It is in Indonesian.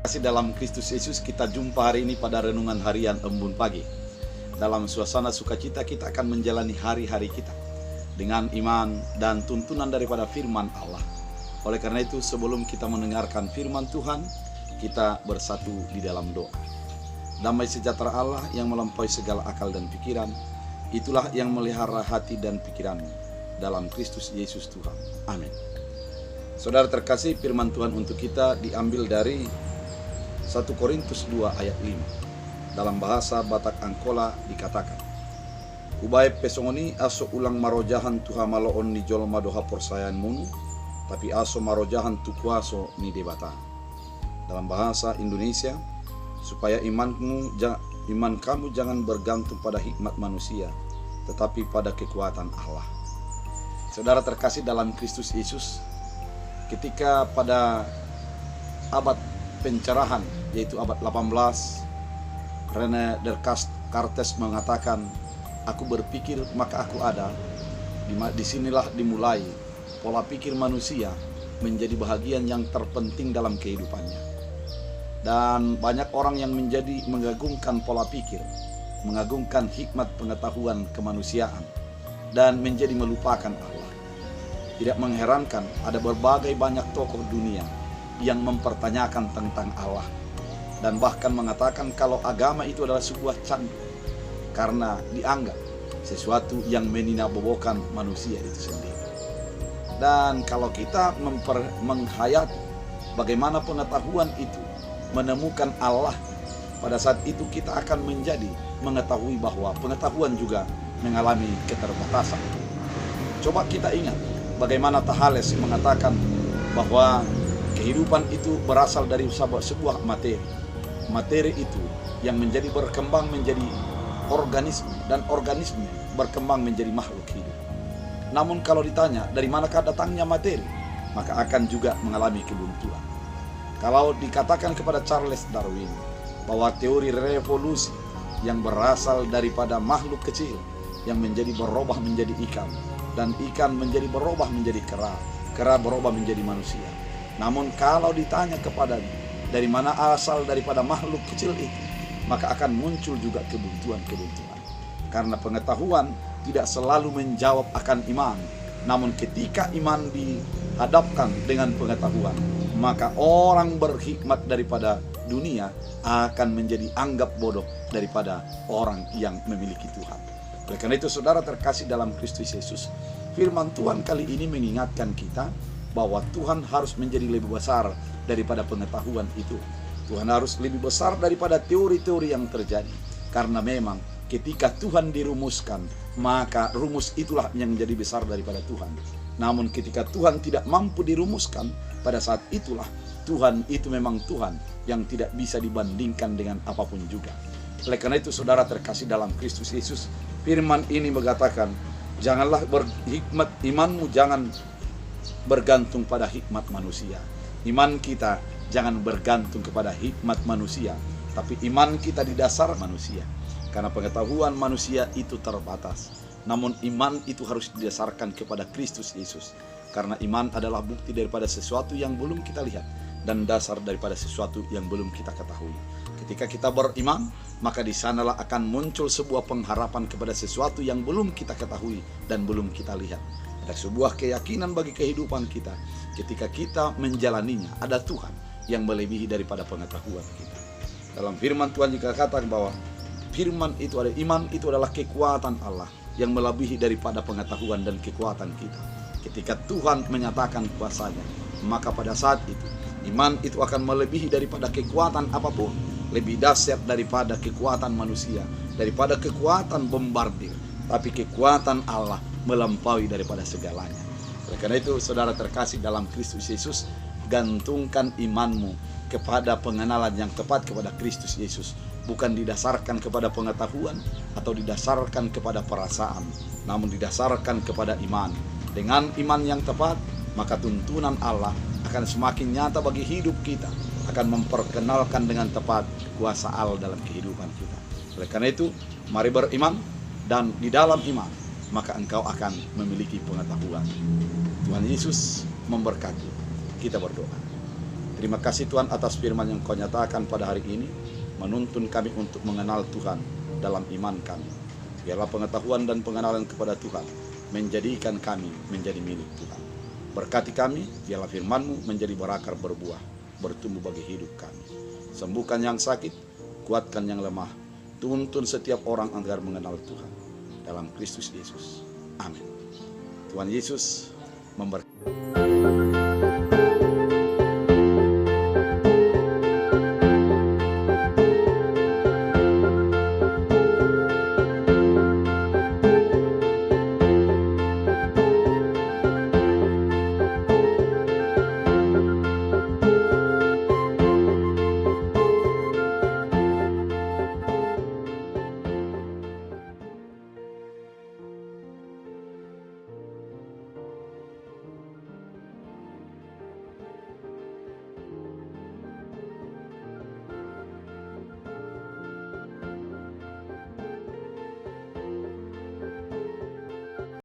Kasih dalam Kristus Yesus, kita jumpa hari ini pada renungan harian Embun Pagi. Dalam suasana sukacita kita akan menjalani hari-hari kita dengan iman dan tuntunan daripada firman Allah. Oleh karena itu, sebelum kita mendengarkan firman Tuhan, kita bersatu di dalam doa. Damai sejahtera Allah yang melampaui segala akal dan pikiran, itulah yang melihara hati dan pikiranmu dalam Kristus Yesus Tuhan. Amin. Saudara terkasih, firman Tuhan untuk kita diambil dari 1 Korintus 2 ayat 5. Dalam bahasa Batak Angkola dikatakan, Ubai pesongoni aso ulang marojahan tuha maloon ni jolma doha porsayan munu, tapi aso marojahan tu kuaso ni debata. Dalam bahasa Indonesia, supaya iman kamu jangan bergantung pada hikmat manusia, tetapi pada kekuatan Allah. Saudara terkasih dalam Kristus Yesus, ketika pada abad pencerahan, yaitu abad 18, René Descartes mengatakan, aku berpikir maka aku ada. Disinilah dimulai pola pikir manusia menjadi bahagian yang terpenting dalam kehidupannya. Dan banyak orang yang menjadi mengagungkan pola pikir, mengagungkan hikmat pengetahuan kemanusiaan, dan menjadi melupakan Allah. Tidak mengherankan ada berbagai banyak tokoh dunia yang mempertanyakan tentang Allah, dan bahkan mengatakan kalau agama itu adalah sebuah candu, karena dianggap sesuatu yang meninabobokan manusia itu sendiri. Dan kalau kita menghayati bagaimana pengetahuan itu menemukan Allah, pada saat itu kita akan menjadi mengetahui bahwa pengetahuan juga mengalami keterbatasan. Coba kita ingat bagaimana Thales mengatakan bahwa kehidupan itu berasal dari sebuah materi. Materi itu yang menjadi berkembang menjadi organisme, dan organisme berkembang menjadi makhluk hidup. Namun kalau ditanya dari manakah datangnya materi, maka akan juga mengalami kebuntuan. Kalau dikatakan kepada Charles Darwin bahwa teori revolusi yang berasal daripada makhluk kecil yang menjadi berubah menjadi ikan, dan ikan menjadi berubah menjadi kera, kera berubah menjadi manusia. Namun kalau ditanya kepadanya dari mana asal daripada makhluk kecil itu, maka akan muncul juga kebuntuan-kebuntuan. Karena pengetahuan tidak selalu menjawab akan iman. Namun ketika iman dihadapkan dengan pengetahuan, maka orang berhikmat daripada dunia akan menjadi anggap bodoh daripada orang yang memiliki Tuhan. Oleh karena itu, saudara terkasih dalam Kristus Yesus, firman Tuhan kali ini mengingatkan kita bahwa Tuhan harus menjadi lebih besar daripada pengetahuan itu. Tuhan harus lebih besar daripada teori-teori yang terjadi. Karena memang ketika Tuhan dirumuskan, maka rumus itulah yang menjadi besar daripada Tuhan. Namun ketika Tuhan tidak mampu dirumuskan, pada saat itulah Tuhan itu memang Tuhan yang tidak bisa dibandingkan dengan apapun juga. Oleh karena itu, saudara terkasih dalam Kristus Yesus, firman ini mengatakan, janganlah berhikmat, imanmu jangan bergantung pada hikmat manusia. Iman kita jangan bergantung kepada hikmat manusia, tapi iman kita didasar manusia. Karena pengetahuan manusia itu terbatas. Namun iman itu harus didasarkan kepada Kristus Yesus. Karena iman adalah bukti daripada sesuatu yang belum kita lihat, dan dasar daripada sesuatu yang belum kita ketahui. Ketika kita beriman, maka di sanalah akan muncul sebuah pengharapan kepada sesuatu yang belum kita ketahui dan belum kita lihat. Ada sebuah keyakinan bagi kehidupan kita. Ketika kita menjalaninya, ada Tuhan yang melebihi daripada pengetahuan kita. Dalam firman Tuhan juga katakan bahwa firman itu ada, iman itu adalah kekuatan Allah yang melebihi daripada pengetahuan dan kekuatan kita. Ketika Tuhan menyatakan kuasanya, maka pada saat itu iman itu akan melebihi daripada kekuatan apapun, lebih dahsyat daripada kekuatan manusia, daripada kekuatan bombardir, tapi kekuatan Allah melampaui daripada segalanya. Oleh karena itu, saudara terkasih dalam Kristus Yesus, gantungkan imanmu kepada pengenalan yang tepat kepada Kristus Yesus, bukan didasarkan kepada pengetahuan atau didasarkan kepada perasaan, namun didasarkan kepada iman. Dengan iman yang tepat, maka tuntunan Allah akan semakin nyata bagi hidup kita, akan memperkenalkan dengan tepat kuasa Allah dalam kehidupan kita. Oleh karena itu, mari beriman, dan di dalam iman maka engkau akan memiliki pengetahuan. Tuhan Yesus memberkati. Kita berdoa. Terima kasih Tuhan atas firman yang Kau nyatakan pada hari ini, menuntun kami untuk mengenal Tuhan dalam iman kami. Biarlah pengetahuan dan pengenalan kepada Tuhan menjadikan kami menjadi milik Tuhan. Berkati kami, biarlah firman-Mu menjadi berakar berbuah, bertumbuh bagi hidup kami. Sembuhkan yang sakit, kuatkan yang lemah, tuntun setiap orang agar mengenal Tuhan. Dalam Kristus Yesus. Amin. Tuhan Yesus memberkati.